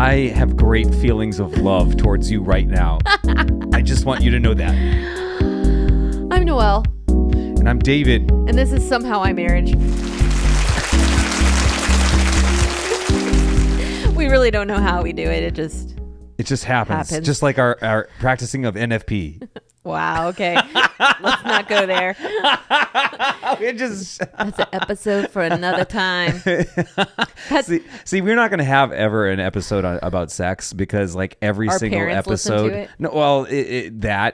I have great feelings of love towards you right now. I just want you to know that. I'm Noelle. And I'm David. And this is Somehow I Marriage. We really don't know how we do it. It just happens. Just like our practicing of NFP. Wow. Okay. Let's not go there. That's an episode for another time. See, we're not going to have ever an episode about sex because like every Our single parents listen episode. to it? No, well,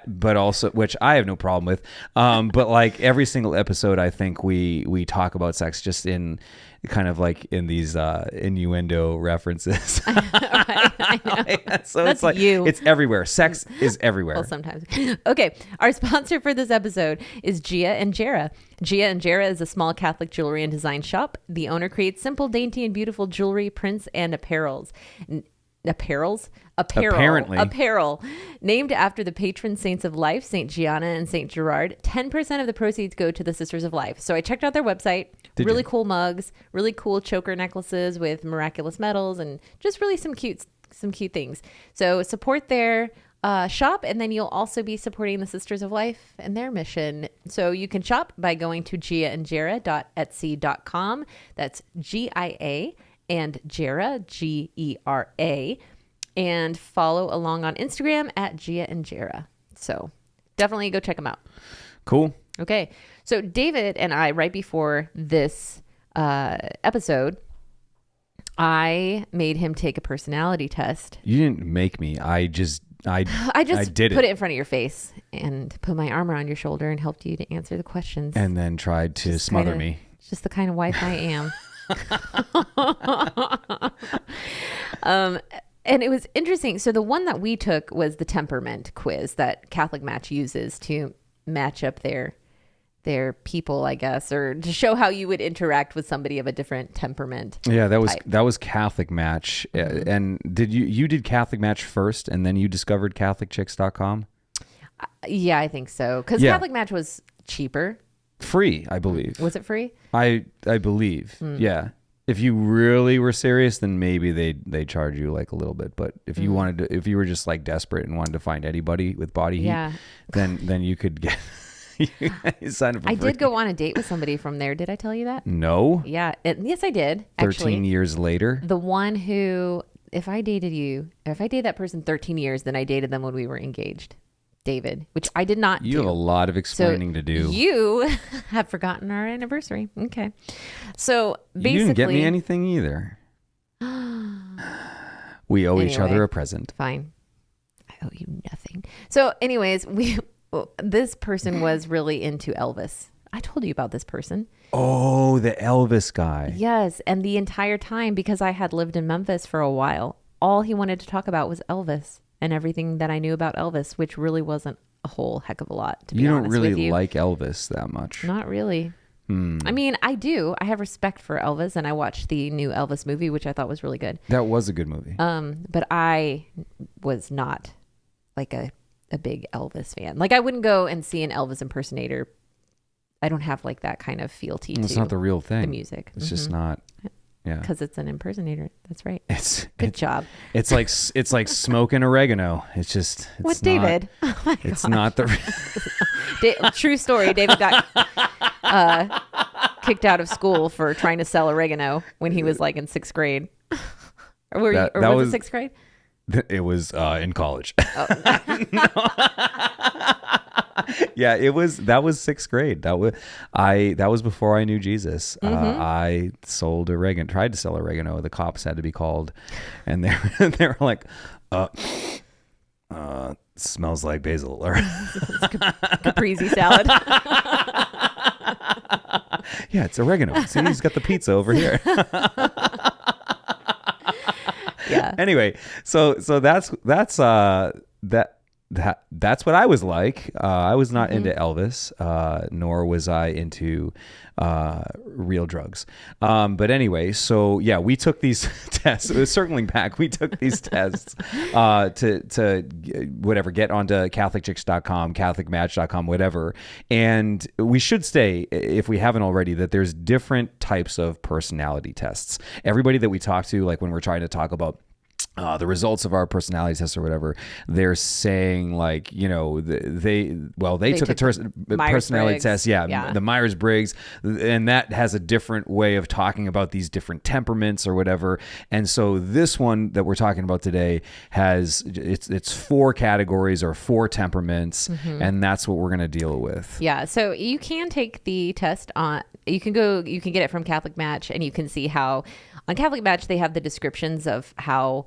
but also, which I have no problem with. But like every single episode, I think we talk about sex just in kind of like in these innuendo references. I know. So That's it's like you. it's everywhere. Sex is everywhere. Well, sometimes. Okay. Our sponsor for this episode is Gia and Jera. Gia and Jera is a small Catholic jewelry and design shop. The owner creates simple, dainty, and beautiful jewelry, prints, and apparels. Apparel. Named after the patron saints of life, Saint Gianna and Saint Gerard. 10% of the proceeds go to the Sisters of Life. So I checked out their website. Really cool mugs, really cool choker necklaces with miraculous medals, and just really some cute things. So support their shop, and then you'll also be supporting the Sisters of Life and their mission. So you can shop by going to giaandjera.etsy.com. That's GIA and Jera, GERA, and follow along on Instagram at Gia and Jera. So definitely go check them out. Cool. Okay. So David and I, right before this episode, I made him take a personality test. You didn't make me. I just did it it in front of your face and put my arm around your shoulder and helped you to answer the questions. and then tried to smother me. It's just the kind of wife I am. And it was interesting. So the one that we took was the temperament quiz that Catholic Match uses to match up their people, I guess, or to show how you would interact with somebody of a different temperament. Yeah, that type. was Catholic Match. Mm-hmm. And did you did Catholic Match first and then you discovered CatholicChicks.com? Yeah, I think so. Because Catholic Match was cheaper. Free, I believe. Was it free? I believe. Yeah. If you really were serious, then maybe they charge you like a little bit. But if you wanted to, if you were just like desperate and wanted to find anybody with body heat, then you could get you sign up for I free. did go on a date with somebody from there. Did I tell you that? No. Yeah. Yes, I did. 13 years later. The one who, if I dated that person 13 years, then I dated them when we were engaged. David, which I did not do. You have a lot of explaining to do. You have forgotten our anniversary. Okay. So basically. You didn't get me anything either. We owe each other a present. Fine. I owe you nothing. So anyways, this person was really into Elvis. I told you about this person. Oh, the Elvis guy. Yes. And the entire time, because I had lived in Memphis for a while, all he wanted to talk about was Elvis and everything that I knew about Elvis, which really wasn't a whole heck of a lot, to be honest with you. You don't really like Elvis that much. Not really. I mean, I do. I have respect for Elvis, and I watched the new Elvis movie, which I thought was really good. That was a good movie. But I was not like a big Elvis fan. Like I wouldn't go and see an Elvis impersonator. I don't have like that kind of fealty to it's not the real thing. The music. It's just not. Yeah. Because it's an impersonator. That's right. Good job. It's like smoking oregano. It's just. What, David? Oh my it's gosh. not the. True story. David got kicked out of school for trying to sell oregano when he was like in 6th grade. Or was it 6th grade? It was in college. Oh. Yeah, that was 6th grade. That was before I knew Jesus. I sold oregano, tried to sell oregano. The cops had to be called, and they were like, smells like basil or caprese salad. Yeah, it's oregano. See, he's got the pizza over here. Yeah. Anyway, so that's what I was like. I was not into Elvis, nor was I into real drugs. But anyway, so yeah, we took these tests. Circling back, we took these tests to whatever, get onto CatholicChicks.com, CatholicMatch.com, whatever. And we should say, if we haven't already, that there's different types of personality tests. Everybody that we talk to, like when we're trying to talk about the results of our personality test or whatever, they're saying like, they took a personality test. Yeah. The Myers-Briggs, and that has a different way of talking about these different temperaments or whatever. And so this one that we're talking about today has, it's 4 categories or 4 temperaments. And that's what we're going to deal with. Yeah. So you can take the test you can get it from Catholic Match, and you can see how on Catholic Match, they have the descriptions of how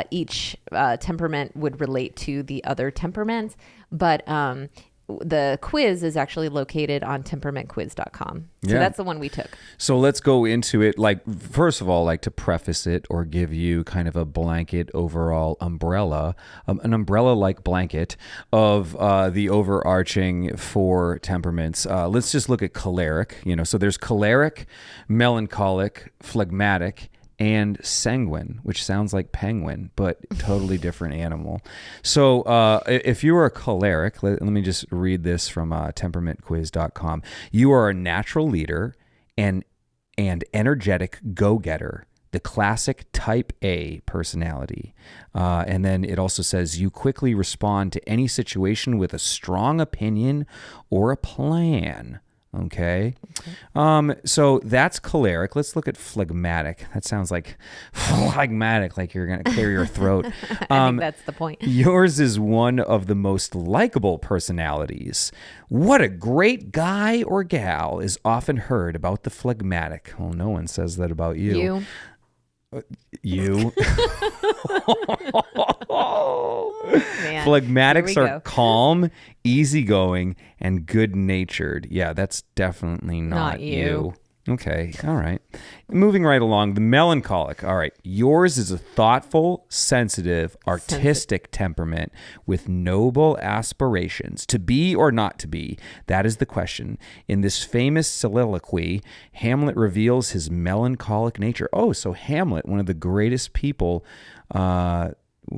each temperament would relate to the other temperaments. But the quiz is actually located on temperamentquiz.com. So that's the one we took. So let's go into it. Like, first of all, like to preface it or give you kind of a blanket overall umbrella, an umbrella-like blanket of the overarching 4 temperaments. Let's just look at choleric. So there's choleric, melancholic, phlegmatic, and sanguine, which sounds like penguin, but totally different animal. So if you are a choleric, let me just read this from temperamentquiz.com. You are a natural leader and energetic go-getter, the classic type A personality. And then it also says you quickly respond to any situation with a strong opinion or a plan. Okay. So that's choleric. Let's look at phlegmatic. That sounds like phlegmatic, like you're going to clear your throat. I think that's the point. Yours is one of the most likable personalities. What a great guy or gal is often heard about the phlegmatic. Well, no one says that about you. You. Man, phlegmatics are calm, easygoing, and good-natured. Yeah, that's definitely not you. Okay, all right. Moving right along, the melancholic. All right, yours is a thoughtful, sensitive, artistic temperament with noble aspirations. To be or not to be, that is the question. In this famous soliloquy, Hamlet reveals his melancholic nature. Oh, so Hamlet, one of the greatest people.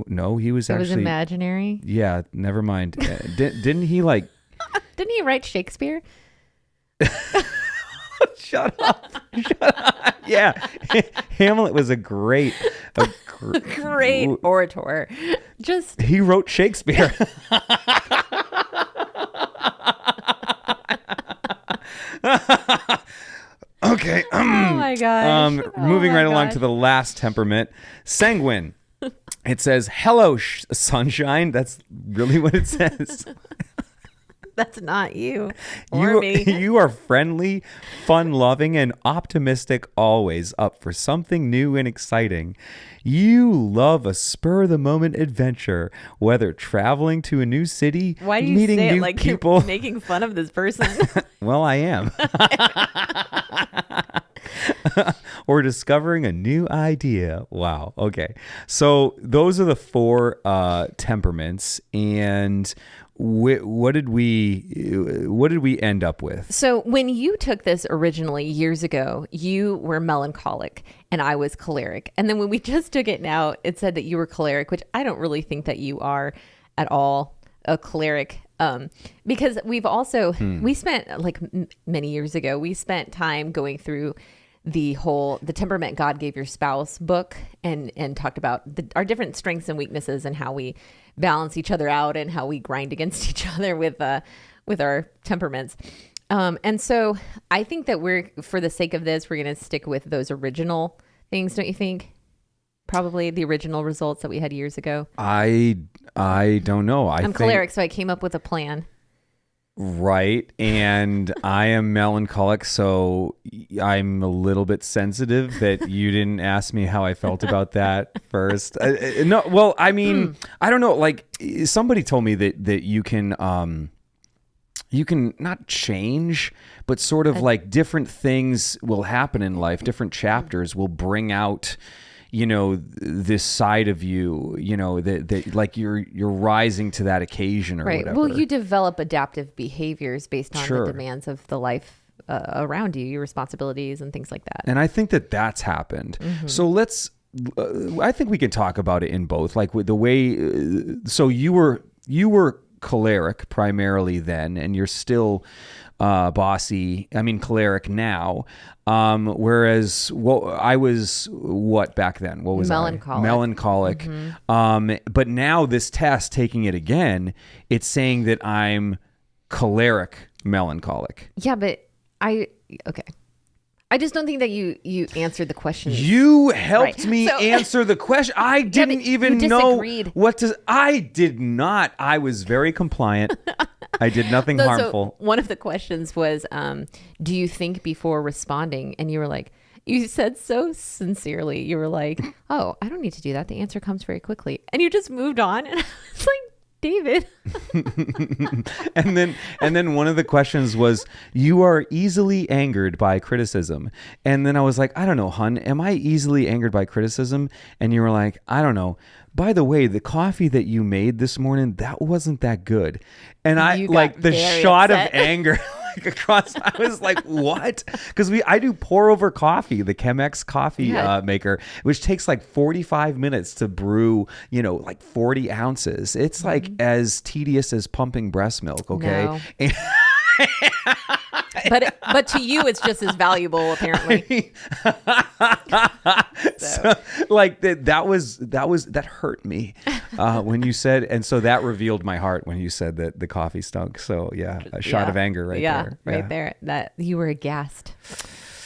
No, he was actually... It was imaginary? Yeah, never mind. Didn't he like... Didn't he write Shakespeare? Shut up. Yeah. Hamlet was a great orator. He wrote Shakespeare. Okay. Oh my gosh. Moving right along to the last temperament, sanguine. It says, hello, sunshine. That's really what it says. That's not you or me. You are friendly, fun-loving, and optimistic, always up for something new and exciting. You love a spur-of-the-moment adventure, whether traveling to a new city, Why do you meeting say new it like people. You're making fun of this person? Well, I am. Or discovering a new idea. Wow. Okay. So those are the 4 temperaments, and what did we end up with? So when you took this originally years ago, you were melancholic and I was choleric. And then when we just took it now, it said that you were choleric, which I don't really think that you are at all a choleric. Because we've also, we spent like many years ago, we spent time going through the Temperament God Gave Your Spouse book and talked about our different strengths and weaknesses and how we balance each other out and how we grind against each other with our temperaments. And so I think that for the sake of this, we're going to stick with those original things. Don't you think? Probably the original results that we had years ago. I don't know. I'm choleric, so I came up with a plan. Right. And I am melancholic, so I'm a little bit sensitive that you didn't ask me how I felt about that first. No, well, I mean, I don't know. Like somebody told me that you can not change, but sort of like different things will happen in life. Different chapters will bring out, this side of you, that like you're rising to that occasion or whatever. Well, you develop adaptive behaviors based on the demands of the life around you, your responsibilities and things like that. And I think that that's happened. So I think we can talk about it in both, like with the way, so you were choleric primarily then, and you're still bossy. I mean, choleric now. Whereas I was back then? What was melancholic. Melancholic. Mm-hmm. But now this test, taking it again, it's saying that I'm choleric melancholic. Yeah, but okay. I just don't think that you answered the question. You helped right. me answer the question. I didn't even know what to. I did not. I was very compliant. I did nothing harmful. So one of the questions was, do you think before responding? And you were like, you said so sincerely, you were like, oh, I don't need to do that. The answer comes very quickly. And you just moved on. And I was like, David. and then one of the questions was, you are easily angered by criticism. And then I was like, I don't know, hun, am I easily angered by criticism? And you were like, I don't know. By the way, the coffee that you made this morning, that wasn't that good. And I like the shot upset. Of anger across. I was like, what? Because I do pour over coffee, the Chemex coffee maker, which takes like 45 minutes to brew, like 40 ounces. It's like as tedious as pumping breast milk. Okay. No. But to you, it's just as valuable, apparently. So like that hurt me when you said, and so that revealed my heart when you said that the coffee stunk. So yeah, a shot of anger right there. Right there. That you were aghast.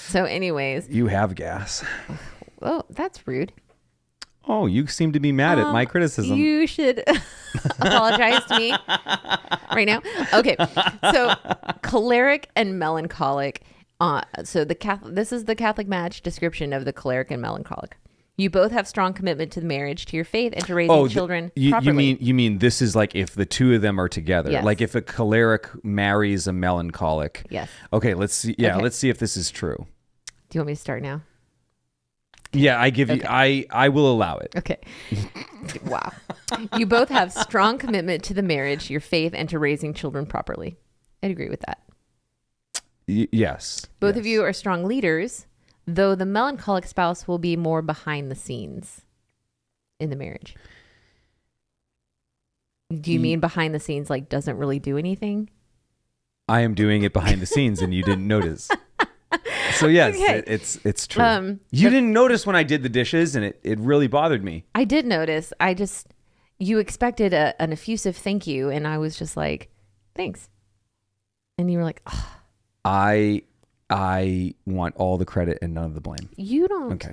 So anyways. You have gas. Oh, that's rude. Oh, you seem to be mad at my criticism. You should apologize to me right now. Okay. So choleric and melancholic. So this is the Catholic match description of the choleric and melancholic. You both have strong commitment to the marriage, to your faith, and to raising children properly. You mean this is like if the two of them are together, yes. Like if a choleric marries a melancholic. Yes. Okay, let's see. Yeah, okay. Let's see if this is true. Do you want me to start now? Yeah, I give you. I will allow it. Okay. Wow. You both have strong commitment to the marriage, your faith, and to raising children properly. I'd agree with that. Yes. Both of you are strong leaders, though the melancholic spouse will be more behind the scenes in the marriage. Do you mean behind the scenes, like doesn't really do anything? I am doing it behind the scenes, and you didn't notice. So yes, okay. It's true. You didn't notice when I did the dishes, and it really bothered me. I did notice. You expected an effusive thank you, and I was just like, thanks. And you were like, oh. I want all the credit and none of the blame. You don't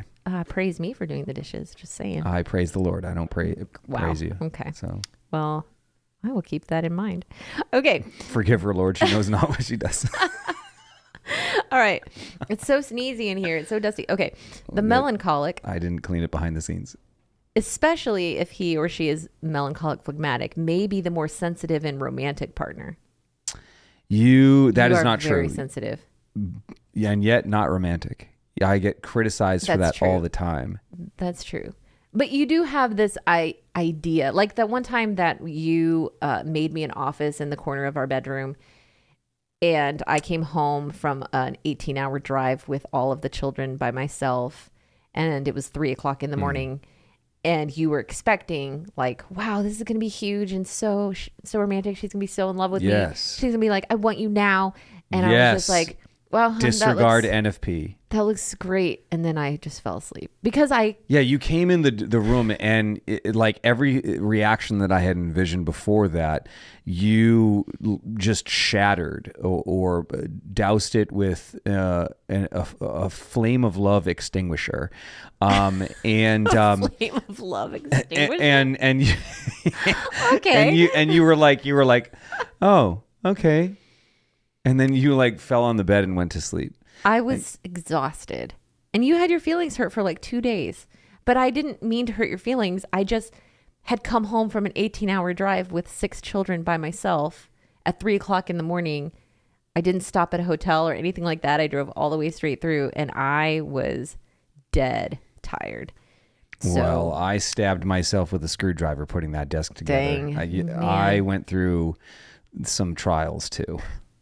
praise me for doing the dishes. Just saying. I praise the Lord. I don't praise you. Okay. So well, I will keep that in mind. Okay. Forgive her, Lord. She knows not what she does. All right. It's so sneezy in here. It's so dusty. Okay. The melancholic. I didn't clean it behind the scenes. Especially if he or she is melancholic phlegmatic, may be the more sensitive and romantic partner. That is not true. Very sensitive. Yeah, and yet not romantic. Yeah, I get criticized for that all the time. That's true. But you do have this idea. Like that one time that you made me an office in the corner of our bedroom. And I came home from an 18-hour drive with all of the children by myself. And it was 3:00 in the morning. And you were expecting like, wow, this is going to be huge and so romantic. She's going to be so in love with me. She's going to be like, I want you now. And I was just like, well, disregard NFP. That looks great. And then I just fell asleep because you came in the room and like every reaction that I had envisioned before that, you just shattered or doused it with a flame of love extinguisher. And flame of love extinguisher. And you, okay. and you were like, oh, okay. And then you like fell on the bed and went to sleep. I was exhausted. And you had your feelings hurt for like 2 days. But I didn't mean to hurt your feelings. I just had come home from an 18-hour drive with 6 children by myself at 3:00 in the morning. I didn't stop at a hotel or anything like that. I drove all the way straight through and I was dead tired. Well, I stabbed myself with a screwdriver putting that desk together. Dang, I went through some trials too.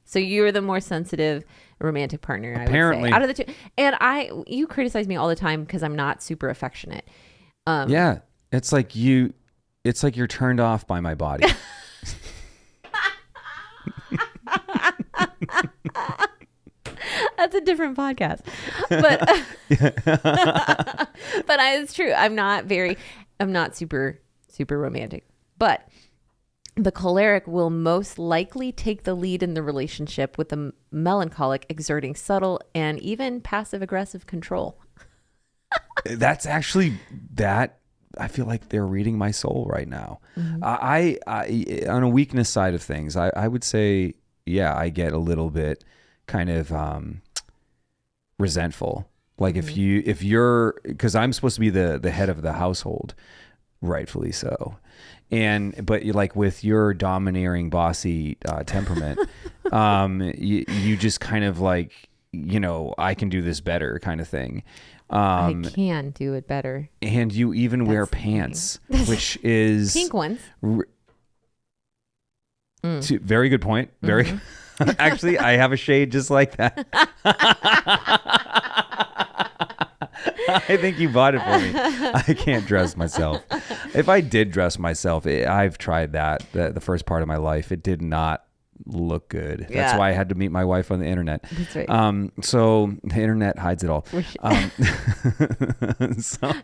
So you're the more sensitive romantic partner, apparently, I would say, out of the two. And you criticize me all the time because I'm not super affectionate. Yeah, it's like you're turned off by my body. That's a different podcast. But it's true. I'm not super romantic. But the choleric will most likely take the lead in the relationship, with the melancholic exerting subtle and even passive aggressive control. That's actually that. I feel like they're reading my soul right now. I on a weakness side of things, I would say, yeah, I get a little bit kind of resentful. Like if you're, because I'm supposed to be the head of the household, rightfully so. But you, like, with your domineering, bossy temperament, you just kind of like, I can do this better kind of thing. I can do it better. And you even wear pants, which is pink ones. Very good point. Very actually, I have a shade just like that. I think you bought it for me. I can't dress myself. If I did dress myself, I've tried that the first part of my life. It did not look good. Yeah. That's why I had to meet my wife on the internet. That's right. So the internet hides it all.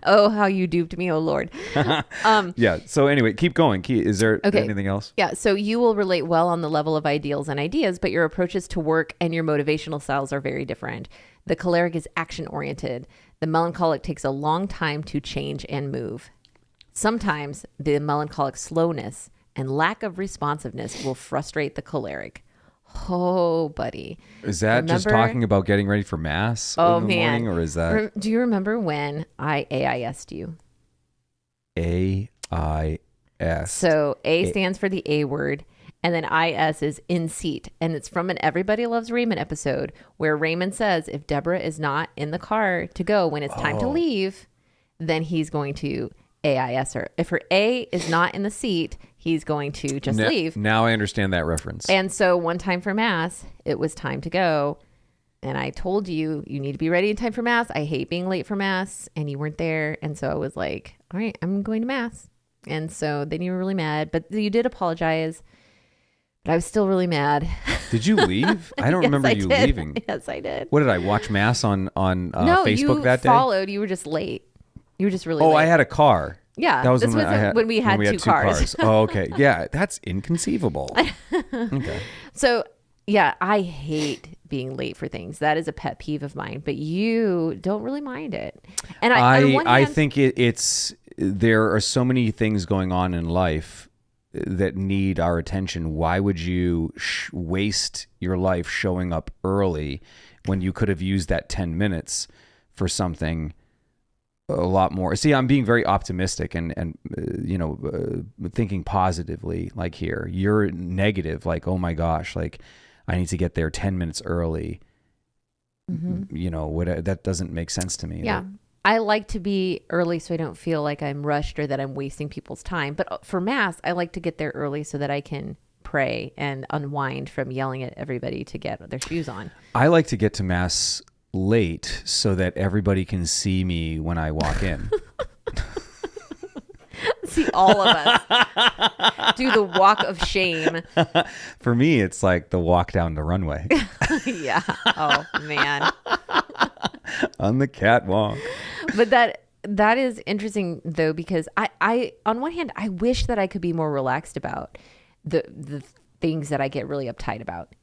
Oh, how you duped me, oh Lord. Yeah. So anyway, keep going. Is there anything else? Yeah. So you will relate well on the level of ideals and ideas, but your approaches to work and your motivational styles are very different. The choleric is action oriented. The melancholic takes a long time to change and move. Sometimes the melancholic slowness and lack of responsiveness will frustrate the choleric. Oh, buddy. Is that just talking about getting ready for mass in the morning, or is that... Do you remember when I AIS'd you? AIS. So A stands for the A word, and then IS is in seat. And it's from an Everybody Loves Raymond episode where Raymond says if Deborah is not in the car to go when it's time to leave, then he's going to AIS her. If her A is not in the seat, he's going to just leave. Now I understand that reference. And so one time for mass, it was time to go. And I told you need to be ready in time for mass. I hate being late for mass. And you weren't there. And so I was like, all right, I'm going to mass. And so then you were really mad. But you did apologize. But I was still really mad. Did you leave? I don't remember you leaving. Yes, I did. What did I watch mass on no, Facebook that day? No, you followed. You were just late. You were just really late. Oh, I had a car. Yeah, that was when we had two cars. Oh, okay. Yeah, that's inconceivable. Okay. So, yeah, I hate being late for things. That is a pet peeve of mine, but you don't really mind it. And I think it's there are so many things going on in life that need our attention. Why would you waste your life showing up early when you could have used that 10 minutes for something a lot more? See, I'm being very optimistic and thinking positively. Like here, you're negative. Like, oh my gosh, like I need to get there 10 minutes early. Mm-hmm. That doesn't make sense to me. Yeah. I like to be early so I don't feel like I'm rushed or that I'm wasting people's time. But for mass, I like to get there early so that I can pray and unwind from yelling at everybody to get their shoes on. I like to get to mass late so that everybody can see me when I walk in. See all of us do the walk of shame. For me, it's like the walk down the runway. Yeah. Oh, man. On the catwalk. But that is interesting, though, because I on one hand, I wish that I could be more relaxed about the things that I get really uptight about,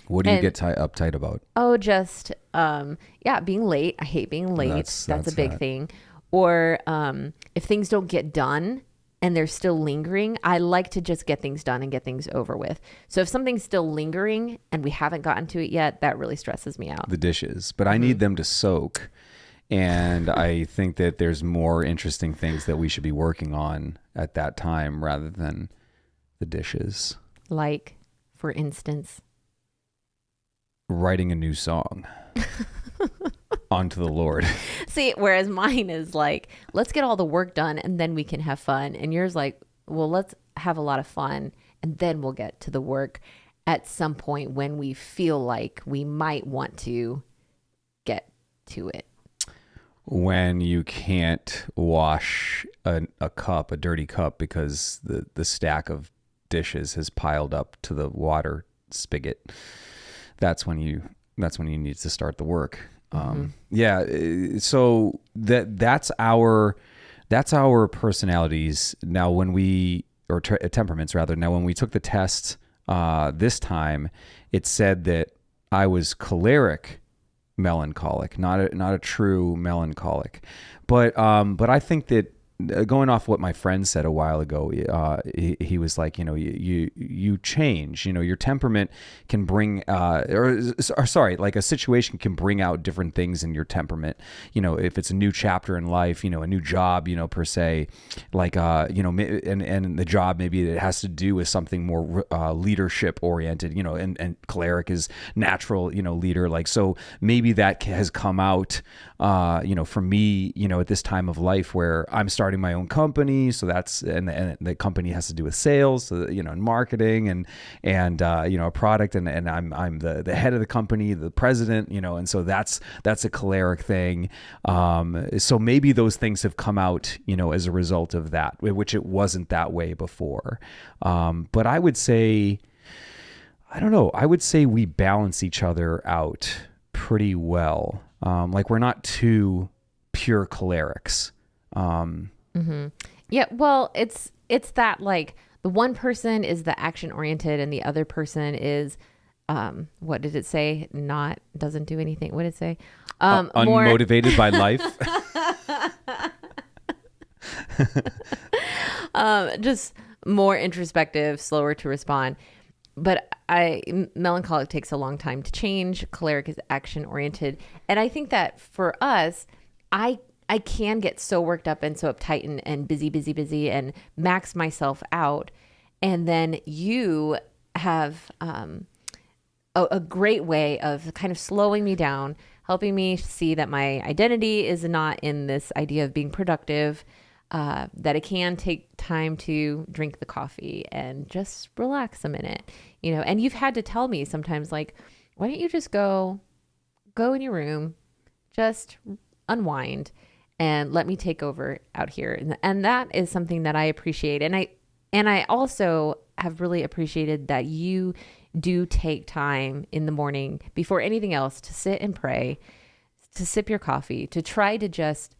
What do you get uptight about? Oh, just, being late. I hate being late. That's a big thing. Or if things don't get done and they're still lingering, I like to just get things done and get things over with. So if something's still lingering and we haven't gotten to it yet, that really stresses me out. The dishes. But I need them to soak. And I think that there's more interesting things that we should be working on at that time rather than the dishes. Like, for instance, writing a new song. Onto the Lord. See, whereas mine is like, let's get all the work done and then we can have fun. And yours like, well, let's have a lot of fun and then we'll get to the work at some point when we feel like we might want to get to it. When you can't wash a dirty cup because the stack of dishes has piled up to the water spigot, that's when you that's when you need to start the work. Yeah. So that's our personalities. Now, when we, or temperaments rather. Now, when we took the test this time, it said that I was choleric melancholic, not a true melancholic. But I think that going off what my friend said a while ago, he was like, you change, your temperament can bring, like a situation can bring out different things in your temperament. If it's a new chapter in life, a new job, per se, like, and the job, maybe it has to do with something more leadership oriented, and choleric is natural, leader. Like, so maybe that has come out, for me, at this time of life where I'm starting my own company. So that's, and the company has to do with sales, so, and marketing and a product, and I'm the head of the company, the president, and so that's a choleric thing. So maybe those things have come out, as a result of that, which it wasn't that way before. But I would say, I don't know, I would say we balance each other out pretty well. Like, we're not two pure cholerics. Yeah, well, it's that, like, the one person is the action oriented and the other person is what did it say? Doesn't do anything. What did it say? Unmotivated by life. Just more introspective, slower to respond. But melancholic takes a long time to change. Choleric is action oriented. And I think that for us, I can get so worked up and so uptight and busy and max myself out. And then you have a great way of kind of slowing me down, helping me see that my identity is not in this idea of being productive, that it can take time to drink the coffee and just relax a minute, and you've had to tell me sometimes, like, why don't you just go in your room, just unwind and let me take over out here. And that is something that I appreciate. And I also have really appreciated that you do take time in the morning before anything else to sit and pray, to sip your coffee, to try to just,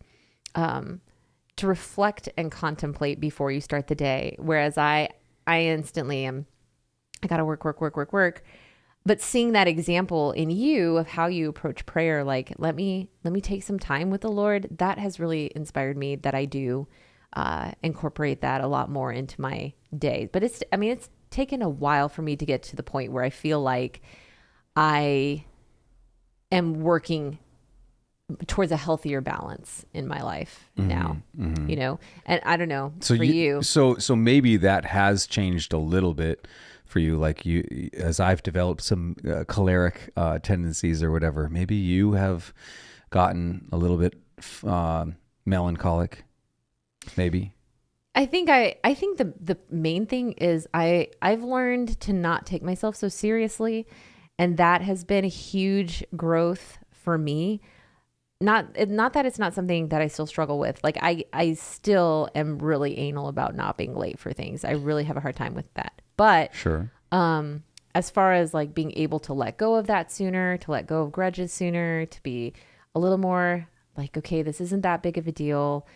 to reflect and contemplate before you start the day. Whereas I instantly am, I got to work. But seeing that example in you of how you approach prayer, like, let me take some time with the Lord, that has really inspired me, that I do incorporate that a lot more into my day. But it's taken a while for me to get to the point where I feel like I am working towards a healthier balance in my life now, and I don't know, so for you. So maybe that has changed a little bit for you, like as I've developed some choleric tendencies or whatever, maybe you have gotten a little bit melancholic, maybe. I think the main thing is I've learned to not take myself so seriously, and that has been a huge growth for me. Not that it's not something that I still struggle with. Like, I still am really anal about not being late for things. I really have a hard time with that. But sure. As far as, like, being able to let go of that sooner, to let go of grudges sooner, to be a little more like, okay, this isn't that big of a deal.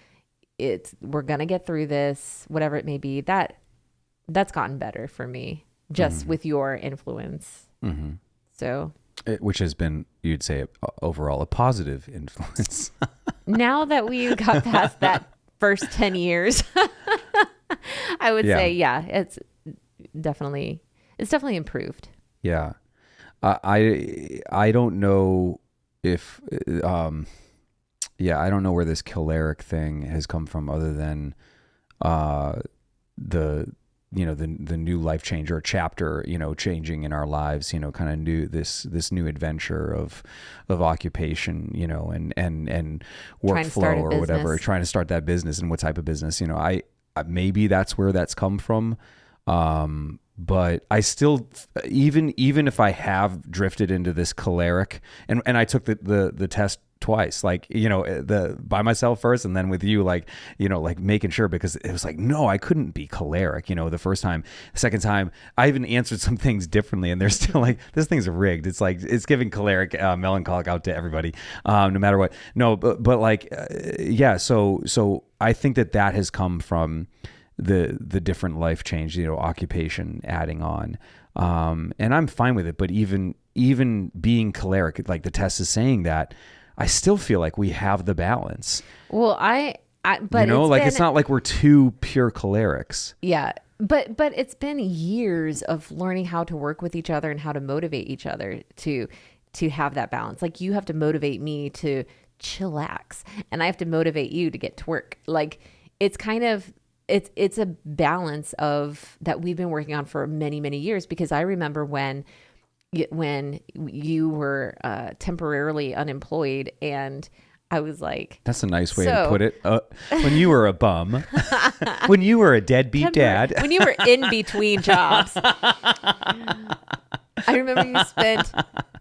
We're gonna get through this, whatever it may be. That's gotten better for me just with your influence. Mm-hmm. So. Which has been, you'd say, overall a positive influence. Now that we got past that first 10 years, I would say, yeah, it's definitely improved. Yeah. I don't know if, I don't know where this choleric thing has come from, other than the new life change or chapter, changing in our lives, kind of new, this new adventure of occupation, and workflow or whatever, trying to start that business. And what type of business, I maybe that's where that's come from. But I still, even if I have drifted into this choleric, and I took the test twice, like, the by myself first, and then with you, like, like making sure, because it was like, no, I couldn't be choleric, the first time. The second time I even answered some things differently, and they're still like, this thing's rigged. It's like, it's giving choleric, melancholic out to everybody, no matter what. No, but like, yeah. So I think that has come from the different life change, occupation adding on, and I'm fine with it. But even being choleric, like the test is saying that, I still feel like we have the balance. Well, but it's not like we're two pure cholerics. Yeah. But it's been years of learning how to work with each other and how to motivate each other to have that balance. Like, you have to motivate me to chillax, and I have to motivate you to get to work. Like, it's kind of, it's a balance of that we've been working on for many, many years, because I remember when you were temporarily unemployed, and I was like, that's a nice way to put it. When you were a bum, when you were a deadbeat dad, when you were in between jobs. I remember you spent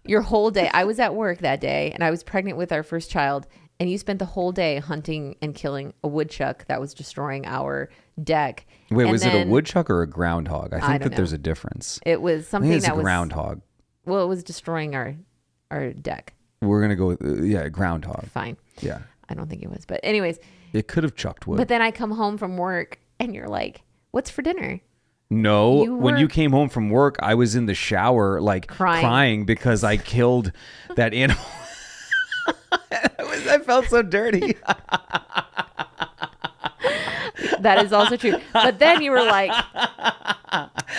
your whole day. I was at work that day, and I was pregnant with our first child, and you spent the whole day hunting and killing a woodchuck that was destroying our deck. Wait, and was it a woodchuck or a groundhog? I think that there's a difference. It was something that was a groundhog. Well, it was destroying our deck. We're gonna go with groundhog. Fine. Yeah. I don't think it was, but anyways, it could have chucked wood. But then I come home from work, and you're like, "What's for dinner?" No, when you came home from work, I was in the shower, like crying because I killed that animal. I felt so dirty. That is also true. But then you were like,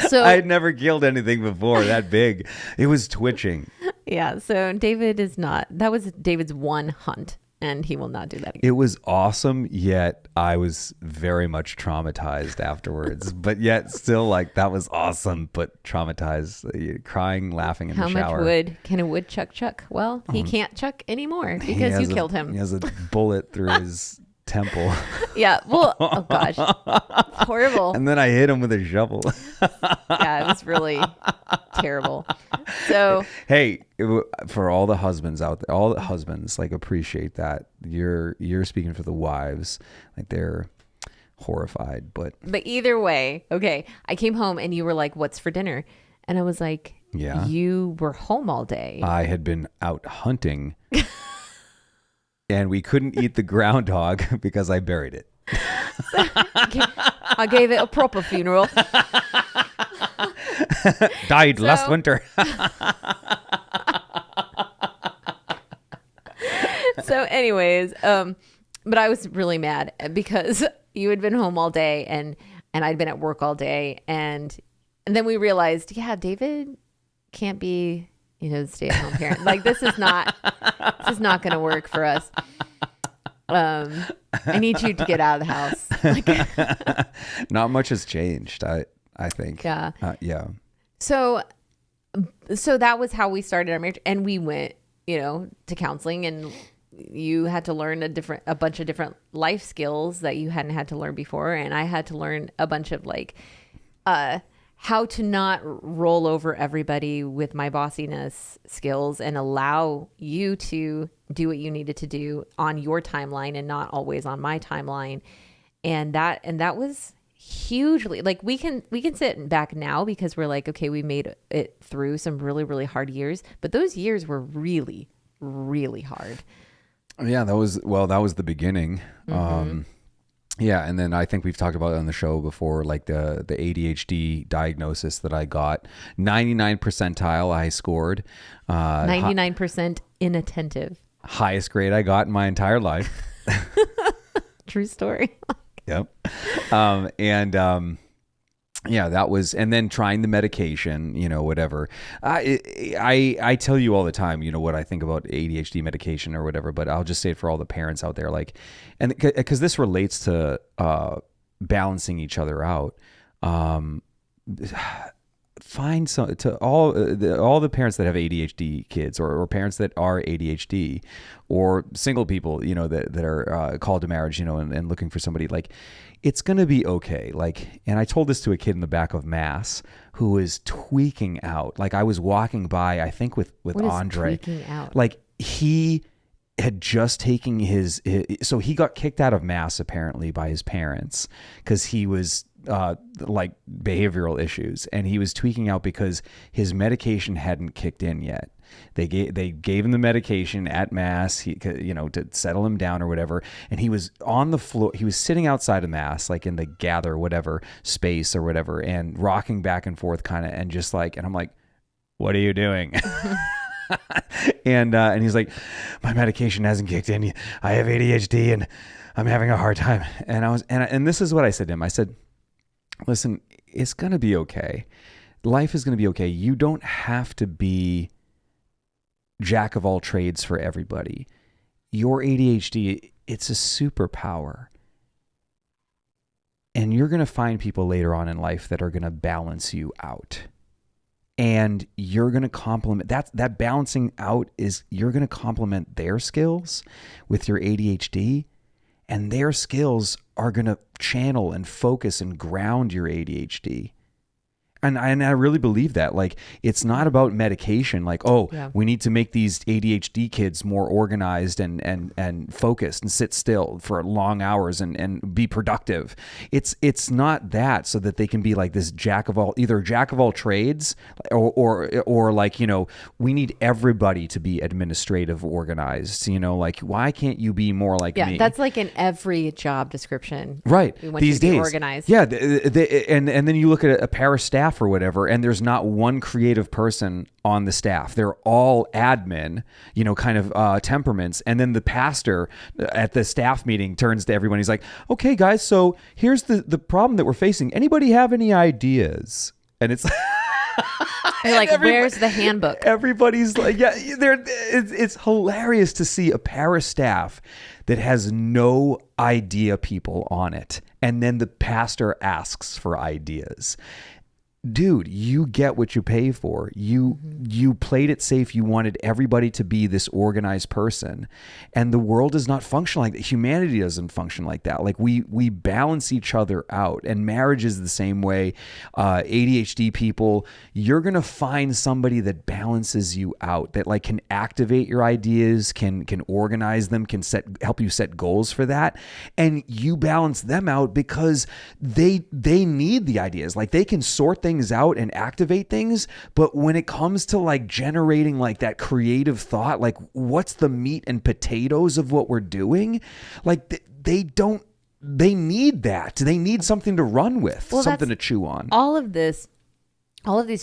so I had never killed anything before that big. It was twitching. Yeah. So that was David's one hunt, and he will not do that again. It was awesome, yet I was very much traumatized afterwards. But yet still, like, that was awesome, but traumatized, crying, laughing in the shower. How much wood can a woodchuck chuck? Well, he can't chuck anymore because you killed him. He has a bullet through his temple. Yeah. Well, oh gosh. It's horrible. And then I hit him with a shovel. Yeah, it was really terrible. So, hey, for all the husbands out there, all the husbands, like, appreciate that. You're speaking for the wives. Like, they're horrified, but either way, okay. I came home and you were like, "What's for dinner?" And I was like, "Yeah." You were home all day. I had been out hunting. And we couldn't eat the groundhog because I buried it. I gave it a proper funeral. Died last winter. So anyways, but I was really mad because you had been home all day and I'd been at work all day. And then we realized, yeah, David can't be, the stay-at-home parent. Like, this is not going to work for us. I need you to get out of the house. Like, not much has changed, I think. Yeah. Yeah. So that was how we started our marriage, and we went, to counseling, and you had to learn a bunch of different life skills that you hadn't had to learn before, and I had to learn a bunch of how to not roll over everybody with my bossiness skills and allow you to do what you needed to do on your timeline and not always on my timeline. And that was hugely, like, we can sit back now because we're like, okay, we made it through some really, really hard years, but those years were really, really hard. Yeah, that was the beginning. Mm-hmm. Yeah, and then I think we've talked about it on the show before, like the ADHD diagnosis that I got. 99 percentile I scored. 99% inattentive. Highest grade I got in my entire life. True story. Yep. Yeah, that was, and then trying the medication, whatever. I tell you all the time, what I think about ADHD medication or whatever, but I'll just say it for all the parents out there, like, and because this relates to balancing each other out. Find some to all the parents that have ADHD kids or parents that are ADHD or single people, that are called to marriage, and looking for somebody, like, it's going to be okay. Like, and I told this to a kid in the back of Mass who was tweaking out. Like, I was walking by, I think with what Andre, is tweaking out? like, he had just taken so he got kicked out of mass apparently by his parents because he was like behavioral issues, and he was tweaking out because his medication hadn't kicked in yet. They gave him the medication at mass, to settle him down or whatever. And he was on the floor. He was sitting outside of mass, like in the gather, whatever space or whatever, and rocking back and forth kind of, and just like, and I'm like, what are you doing? And he's like, my medication hasn't kicked in. I have ADHD and I'm having a hard time. And this is what I said to him. I said, listen, it's going to be okay. Life is going to be okay. You don't have to be jack of all trades for everybody. Your ADHD, it's a superpower. And you're going to find people later on in life that are going to balance you out. And you're going to complement that balancing out is you're going to complement their skills with your ADHD, and their skills are going to channel and focus and ground your ADHD. And I really believe that. Like, it's not about medication. Like, we need to make these ADHD kids more organized and focused and sit still for long hours and be productive. It's not that, so that they can be like this jack of all trades, or like, we need everybody to be administrative organized. Like, why can't you be more like me? Yeah, that's like in every job description. Right. We want These you to be days. organized. Yeah. And then you look at a para staff or whatever, and there's not one creative person on the staff. They're all admin, kind of temperaments. And then the pastor at the staff meeting turns to everyone. He's like, okay, guys, so here's the problem that we're facing. Anybody have any ideas? And it's You're like, where's the handbook? Everybody's like, it's hilarious to see a para staff that has no idea people on it. And then the pastor asks for ideas. Dude, you get what you pay for. You played it safe. You wanted everybody to be this organized person, and the world does not function like that. Humanity doesn't function like that. Like, we balance each other out, and marriage is the same way. ADHD people, you're gonna find somebody that balances you out, that like can activate your ideas, can organize them, can help you set goals for that, and you balance them out because they need the ideas. Like, they can sort things out and activate things, but when it comes to like generating like that creative thought, like what's the meat and potatoes of what we're doing, like they need that. They need something to run with, something to chew on. All of these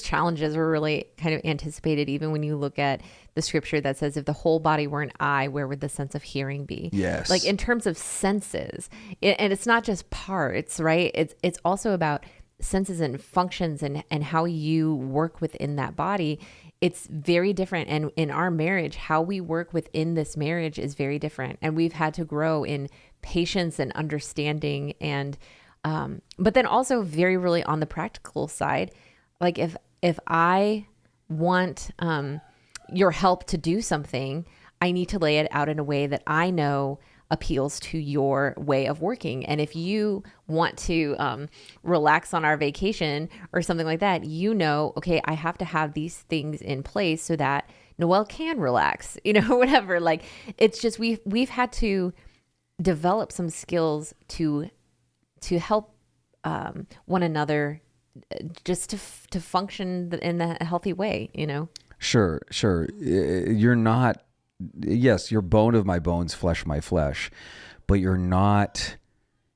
challenges were really kind of anticipated, even when you look at the scripture that says, if the whole body were an eye, where would the sense of hearing be? Yes. Like, in terms of senses, and it's not just parts, right? It's also about senses and functions and how you work within that body. It's very different. And in our marriage, how we work within this marriage is very different. And we've had to grow in patience and understanding. And, but then also very really on the practical side, like if I want, your help to do something, I need to lay it out in a way that I know appeals to your way of working. And if you want to relax on our vacation or something like that, okay, I have to have these things in place so that Noelle can relax, whatever. Like, it's just, we've had to develop some skills to help one another just to function in a healthy way, Sure. You're not, yes, you're bone of my bones, flesh of my flesh, but you're not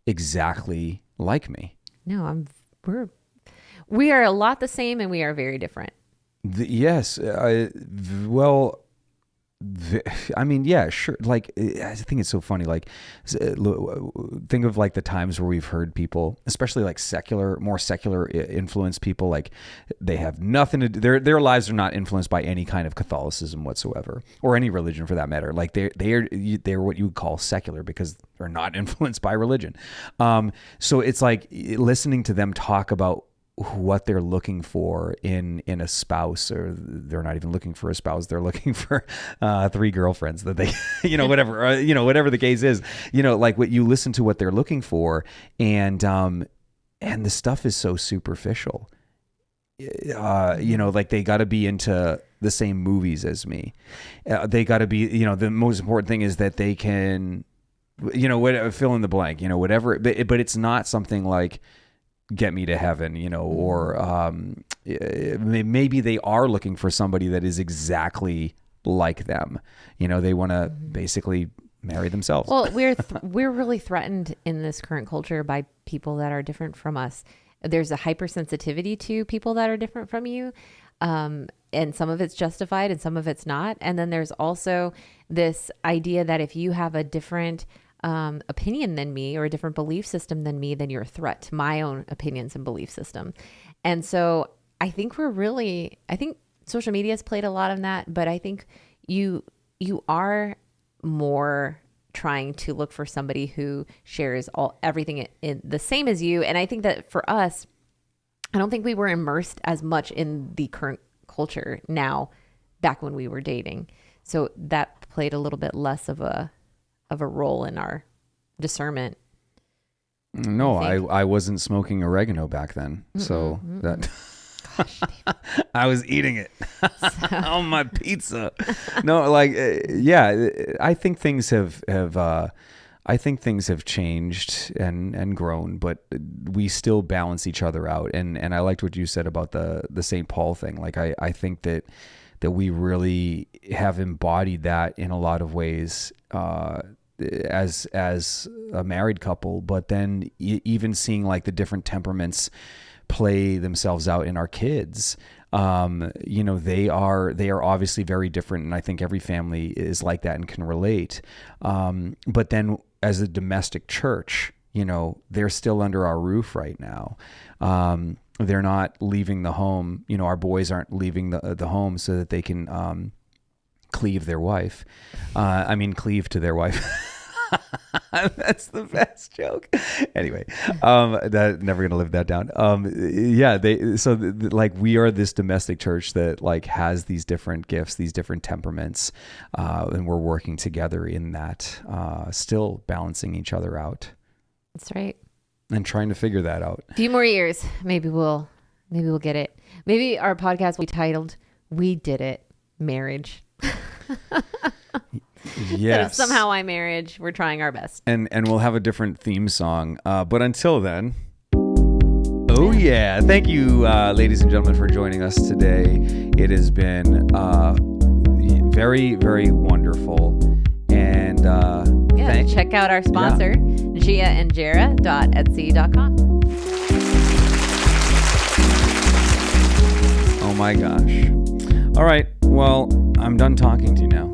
exactly like me. No, we are a lot the same, and we are very different. Yes. I mean, yeah, sure. Like, I think it's so funny. Like, think of like the times where we've heard people, especially like more secular influenced people, like they have nothing to do, their lives are not influenced by any kind of Catholicism whatsoever, or any religion for that matter. Like they're what you would call secular because they're not influenced by religion. So it's like listening to them talk about what they're looking for in a spouse, or they're not even looking for a spouse, they're looking for 3 girlfriends that they whatever whatever the case is, like what you listen to what they're looking for, and the stuff is so superficial. Like they got to be into the same movies as me. They got to be, the most important thing is that they can, fill in the blank, whatever. But it's not something like get me to heaven, or maybe they are looking for somebody that is exactly like them. They want to basically marry themselves. Well, we're really threatened in this current culture by people that are different from us. There's a hypersensitivity to people that are different from you. And some of it's justified and some of it's not. And then there's also this idea that if you have a different opinion than me or a different belief system than me, then you're a threat to my own opinions and belief system. And so I think social media has played a lot of that, but I think you are more trying to look for somebody who shares everything in the same as you. And I think that for us, I don't think we were immersed as much in the current culture now back when we were dating. So that played a little bit less of a role in our discernment. No, I wasn't smoking oregano back then. So that I was eating it on my pizza. No, I think things have changed and grown, but we still balance each other out. And I liked what you said about the St. Paul thing. Like I think that we really have embodied that in a lot of ways, as a married couple, but then even seeing like the different temperaments play themselves out in our kids. They are obviously very different, and I think every family is like that and can relate. But then as a domestic church, they're still under our roof right now. They're not leaving the home. Our boys aren't leaving the home so that they can cleave their wife. Cleave to their wife. That's the best joke. Anyway, that never gonna live that down. We are this domestic church that like has these different gifts, these different temperaments, and we're working together in that, still balancing each other out. That's right. And trying to figure that out. A few more years, maybe we'll get it. Maybe our podcast will be titled "We Did It, Marriage." Yes. Somehow I marriage. We're trying our best. And we'll have a different theme song. But until then, thank you, ladies and gentlemen, for joining us today. It has been very, very wonderful. And check out our sponsor, giaandjera.etsy.com. Oh my gosh. All right. Well, I'm done talking to you now.